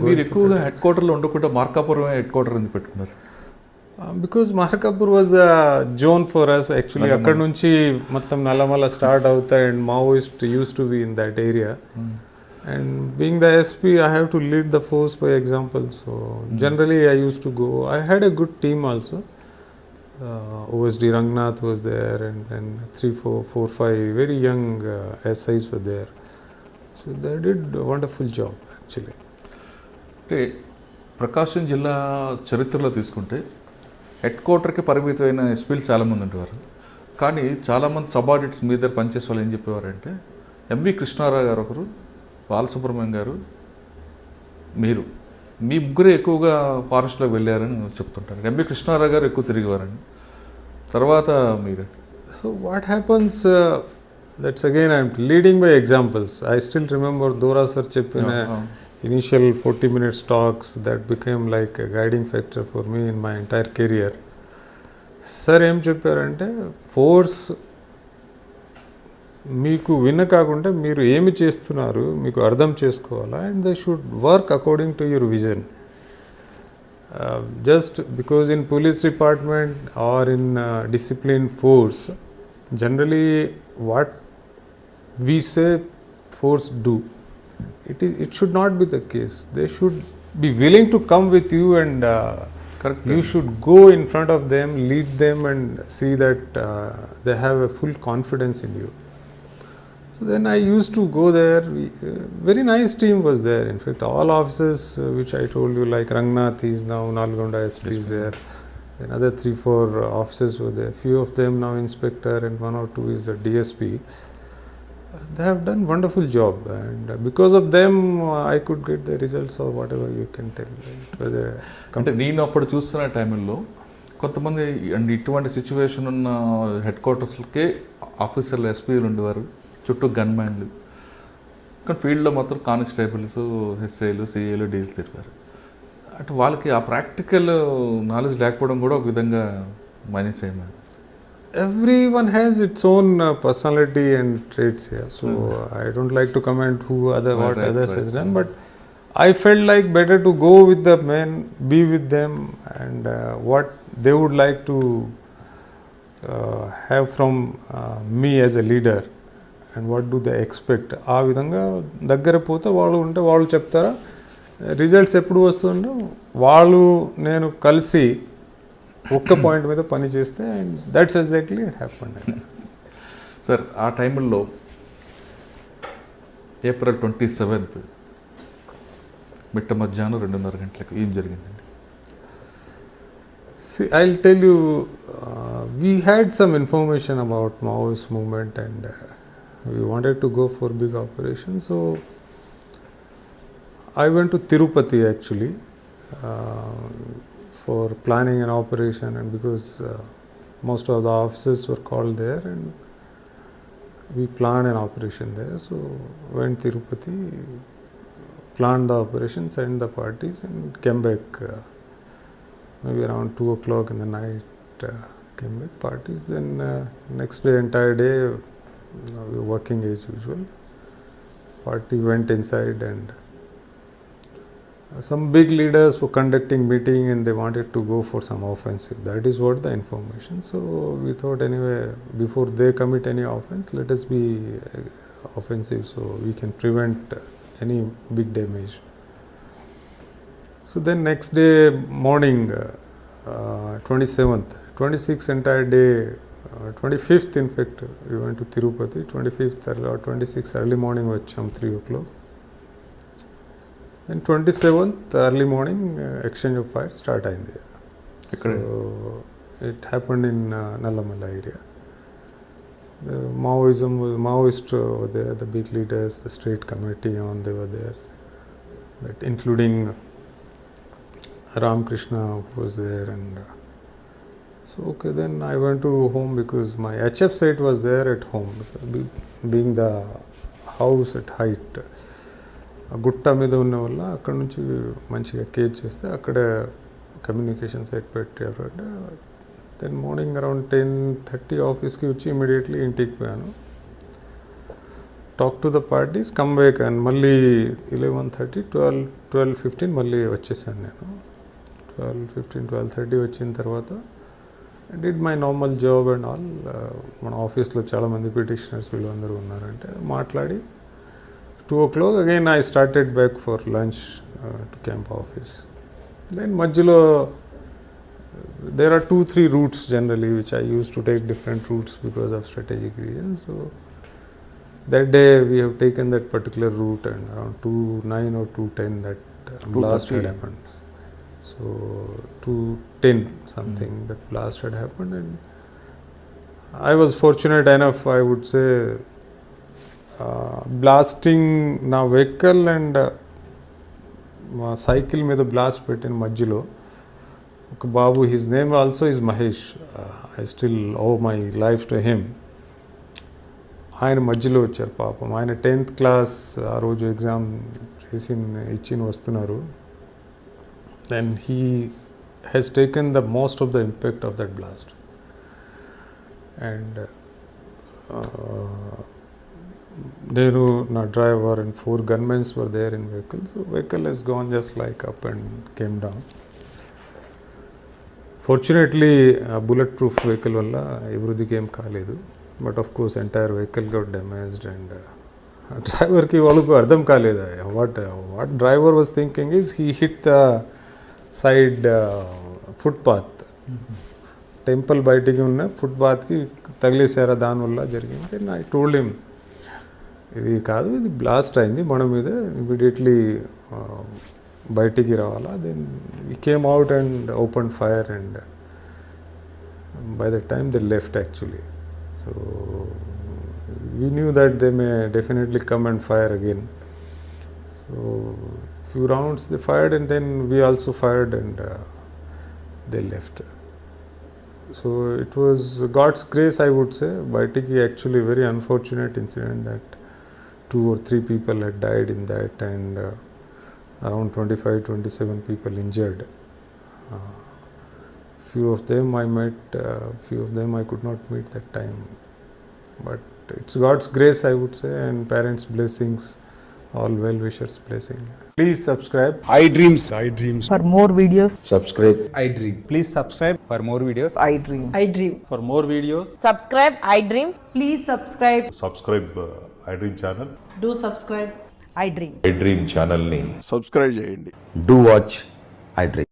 మీరు ఎక్కువగా హెడ్ క్వార్టర్లో ఉండకుండా మార్కాపురం హెడ్ క్వార్టర్ ఎందుకు పెట్టుకున్నారు? Because Markapur was the zone for us actually. అక్కడ నుంచి మొత్తం నల్లమల స్టార్ట్ అవుతాయి and Maoist used to be in that area. And being the SP, I have to lead the force by example. So generally I used to go. I had a good team also. OSD Rangnath was there, and then 3, 4, 5 very young SIs were there. So they did a wonderful job actually. అంటే ప్రకాశం జిల్లా చరిత్రలో తీసుకుంటే head క్వార్టర్కి పరిమితమైన ఎస్పీలు చాలామంది ఉండేవారు. కానీ చాలామంది సబార్డినేట్స్ మీ దగ్గర పనిచేసే వాళ్ళు ఏం చెప్పేవారంటే ఎంవి కృష్ణారావు గారు ఒకరు, బాలసుబ్రహ్మణ్యం గారు, మీరు మీ ముగ్గురే ఎక్కువగా ఫారెస్ట్లోకి వెళ్ళారని చెప్తుంటారు. ఎంవి కృష్ణారావు గారు ఎక్కువ తిరిగేవారని, తర్వాత మీరు. So what happens, that's again I'm leading by examples. I still remember Dora sir cheppina initial 40 minutes talks that became like a guiding factor for me in my entire career. Sir em chepparante force మీకు విన్న కాకుండా మీరు ఏమి చేస్తున్నారు మీకు అర్థం చేసుకోవాలా, and they should work according to your vision. Just because in police department or in discipline force, generally what we say force do, it should not be the case. They should be willing to come with you, and you should go in front of them, lead them, and see that they have a full confidence in you. So then I used to go there. Very nice team was there. In fact, all officers which I told you, like Rangnath, he is now Nalgonda SP is there. Another 3, 4 officers were there. Few of them now inspector, and 1 or 2 is a DSP. They have done wonderful job, and because of them I could get the results or whatever you can tell. అంటే నేను అప్పుడు చూస్తున్న టైంలో కొంతమంది ఇటువంటి situation ఉన్న head క్వార్టర్స్కే ఆఫీసర్లు ఎస్పీలు ఉండేవారు, చుట్టూ గన్మ్యాన్లు. కానీ ఫీల్డ్లో మాత్రం కానిస్టేబుల్స్, ఎస్ఐలు, సిఐలు, డీలు తిరిగారు. అంటే వాళ్ళకి ఆ ప్రాక్టికల్ నాలెడ్జ్ లేకపోవడం కూడా ఒక విధంగా మైనస్ అయింది. Everyone has its own personality and traits here, so I don't like to comment what others has done, but I felt like better to go with the men, be with them, and what they would like to have from me as a leader, and what do they expect. ఆ విధంగా దగ్గర పోతే వాళ్ళు ఉంటే వాళ్ళు చెప్తారా, results ఎప్పుడు వస్తుంటే వాళ్ళు నేను కలిసి ఒక్క పాయింట్ మీద పని చేస్తే, and that's exactly it happened. Sir ఆ టైంలో April 27th మిట్ట మధ్యాహ్నం 2:30 గంటలకు ఏం జరిగిందండి? See, I'll tell you, we had some information about Maoist movement, and we wanted to go for big operation. So I went to Tirupati actually for planning an operation, and because most of the officers were called there, and we planned an operation there. So went Tirupati, planned the operation, sent the parties, and came back maybe around 2 o'clock in the night. Came back parties. Then next day, entire day, we were working as usual. Party went inside, and some big leaders were conducting meeting, and they wanted to go for some offensive. That is what the information. So we thought anyway, before they commit any offense, let us be offensive so we can prevent any big damage. So then next day morning, 27th, 26th entire day, 25th in fact we went to Tirupati. 25th or 26th early morning vacham 3 o'clock. And 27th early morning exchange of fire start ayindi. So it happened in Nallamala area. The Maoist were there, the big leaders, the state committee they were there, that including Ram Krishna was there, and so okay, then I went to home because my HF site was there at home, being the house at height. గుట్ట మీద ఉన్న వల్ల అక్కడ నుంచి మంచిగా cage చేస్తే అక్కడ communication site పెట్టారు. అంటే దెన్ మార్నింగ్ అరౌండ్ 10:30 ఆఫీస్కి వచ్చి ఇమీడియట్లీ ఇంటికి పోయాను. Talk to the parties, come back and మళ్ళీ 11:30, 12:15 మళ్ళీ వచ్చేసాను నేను. 12:15, 12:30 వచ్చిన తర్వాత did my normal job and all. మన ఆఫీస్లో చాలామంది పిటిషనర్స్ వీళ్ళందరూ ఉన్నారంటే మాట్లాడి 2 o'clock again I started back for lunch to camp office. Then మధ్యలో there are 2-3 routes generally which I used to take different routes because of strategic reasons. So that day we have taken that particular route and around 2:09 or 2:10 that blast had happened. So 2:10 something that blast had happened, and I was fortunate enough, I would say, blasting na vehicle and cycle మీద blast పెట్టిన మధ్యలో ఒక బాబు, his name also is Mahesh, I still owe my life to him. ఆయన మధ్యలో వచ్చారు పాపం. ఆయన 10th క్లాస్ ఆ రోజు ఎగ్జామ్ ఇచ్చి వస్తున్నారు. Then he has taken the most of the impact of that blast. And నేను, నా driver and 4 gunmen were there in vehicle. So vehicle has gone just like up and came down. Fortunately, bullet proof vehicle వల్ల ఎవరిదికి ఏం కాలేదు. But of course entire vehicle got damaged. And డ్రైవర్కి వాళ్ళకు అర్థం కాలేదు. What driver was thinking is he hit the side footpath. Temple బయటికి ఉన్న ఫుట్పాత్కి తగిలేసారా, దానివల్ల జరిగింది. ఐ టోల్డ్ హిమ్, ఇది కాదు, ఇది బ్లాస్ట్ అయింది మన మీద, ఇమీడియట్లీ బయటికి రావాలా. Then we came out and open fire, and by the time they left actually. So we knew that they may definitely come and fire again. So few rounds they fired and then we also fired and they left. So it was God's grace, I would say. Baitiki actually very unfortunate incident that 2 or 3 people had died in that, and around 25-27 people injured. Few of them I met, few of them I could not meet that time. But it's God's grace, I would say, and parents' blessings, all well-wishers' blessing. Please subscribe. iDreams. For more videos, Subscribe. iDream. Please subscribe for more videos. I dream. For more videos, Subscribe, I dream. Please subscribe. Subscribe iDream channel. Do subscribe. I dream. iDream ఛానల్ని subscribe చేయండి. Do watch iDream.